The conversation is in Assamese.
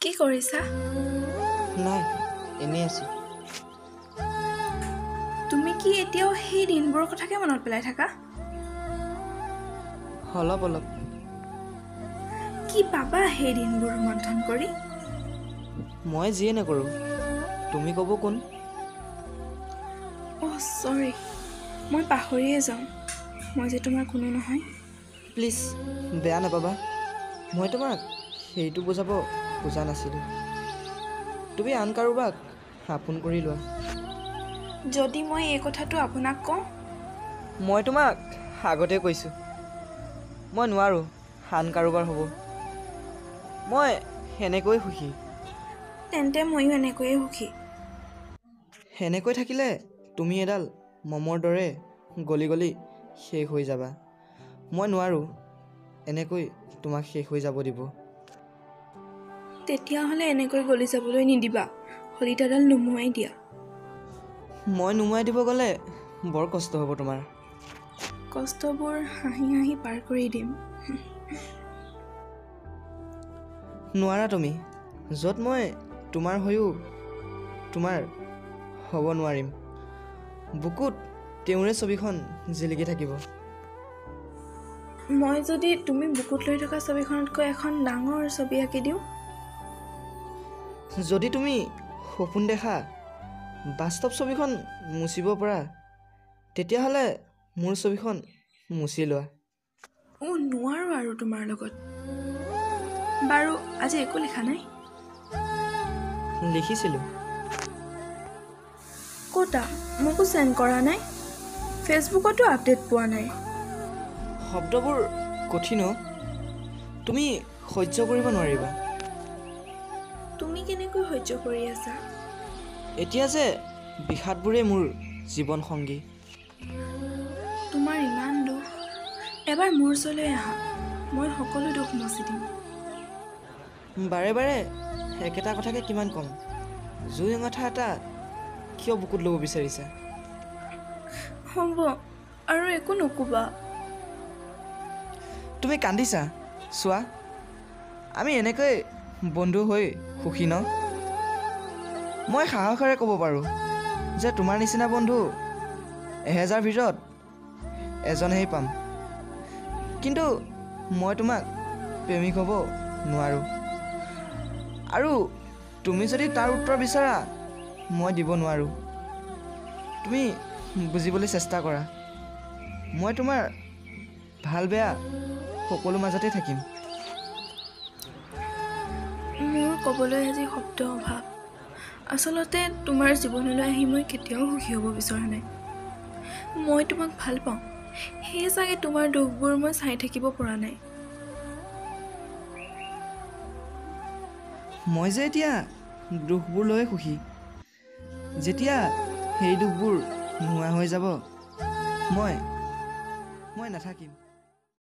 কি কৰিছা? নাই, এনেই আছো। তুমি কি এতিয়াও সেই দিনবোৰৰ কথাকে মনত পেলাই থাকা? অলপ অলপ। কি পাবা সেই দিনবোৰ ৰোমন্থন কৰি? মই যিয়ে নকৰোঁ, তুমি ক'ব কোন? অ' চৰি, মই পাহৰিয়ে যাওঁ। মই যে তোমাৰ কোনো নহয়। প্লিজ, বেয়া নাপাবা। মই তোমাক সেইটো বুজাব খোজা নাছিলোঁ। তুমি আন কাৰোবাক আপোন কৰি লোৱা। যদি মই এই কথাটো আপোনাক কওঁ? মই তোমাক আগতে কৈছোঁ, মই নোৱাৰোঁ আন কাৰোবাৰ হ'ব। মই সেনেকৈ সুখী। তেন্তে ময়ো এনেকৈয়ে সুখী। সেনেকৈ থাকিলে তুমি এডাল মমৰ দৰে গলি গলি শেষ হৈ যাবা। মই নোৱাৰোঁ এনেকৈ তোমাক শেষ হৈ যাব দিব। তেতিয়াহ'লে এনেকৈ গলি যাবলৈ নিদিবা। শলিতাডাল নুমুৱাই দিয়া। মই নুমুৱাই দিব গ'লে বৰ কষ্ট হ'ব তোমাৰ। কষ্টবোৰ হাঁহি হাঁহি পাৰ কৰি দিম। নোৱাৰা তুমি। য'ত মই তোমাৰ হৈও তোমাৰ হ'ব নোৱাৰিম। বুকুত তেওঁৰে ছবিখন জিলিকি থাকিব। মই যদি তুমি বুকুত লৈ থকা ছবিখনতকৈ এখন ডাঙৰ ছবি আঁকি দিওঁ? যদি তুমি সপোন দেখা বাস্তৱ ছবিখন মুচিব পৰা, তেতিয়াহ'লে মোৰ ছবিখন মুচি লোৱা। নোৱাৰোঁ আৰু তোমাৰ লগত। বাৰু আজি একো লিখা নাই? লিখিছিলোঁ। ক'তা? মোকো চেণ্ড কৰা নাই। ফেচবুকতো আপডেট পোৱা নাই। শব্দবোৰ কঠিন। তুমি সহ্য কৰিব নোৱাৰিবা। তুমি কেনেকৈ সহ্য কৰি আছা? এতিয়া যে বিষাদবোৰেই মোৰ জীৱন সংগী। তোমাৰ ইমান দুখ। এবাৰ মোৰ ওচৰলৈ আহা, মই সকলো দুখ মচি দিম। বাৰে বাৰে একেটা কথাকে কিমান ক'ম? জুই অঙঠা এটা কিয় বুকুত ল'ব বিচাৰিছা? হ'ব, আৰু একো নক'বা। তুমি কান্দিছা, চোৱা। আমি এনেকৈ বন্ধু হৈ সুখী ন? মই সাহসেৰে ক'ব পাৰোঁ যে তোমাৰ নিচিনা বন্ধু 1000 ভিতৰত এজনহে পাম। কিন্তু মই তোমাক প্ৰেমিক হ'ব নোৱাৰোঁ। আৰু তুমি যদি তাৰ উত্তৰ বিচৰা, মই দিব নোৱাৰোঁ। তুমি বুজিবলৈ চেষ্টা কৰা। মই তোমাৰ ভাল বেয়া সকলো মাজতে থাকিম। মোৰ ক'বলৈ আজি শব্দ অভাৱ। আচলতে তোমাৰ জীৱনলৈ আহি মই কেতিয়াও সুখী হ'ব বিচৰা নাই। মই তোমাক ভাল পাওঁ, সেয়ে চাগে তোমাৰ দুখবোৰ মই চাই থাকিব পৰা নাই। মই যে এতিয়া দুখবোৰ লৈ সুখী। যেতিয়া সেই দুখবোৰ নোহোৱা হৈ যাব, মই নাথাকিম।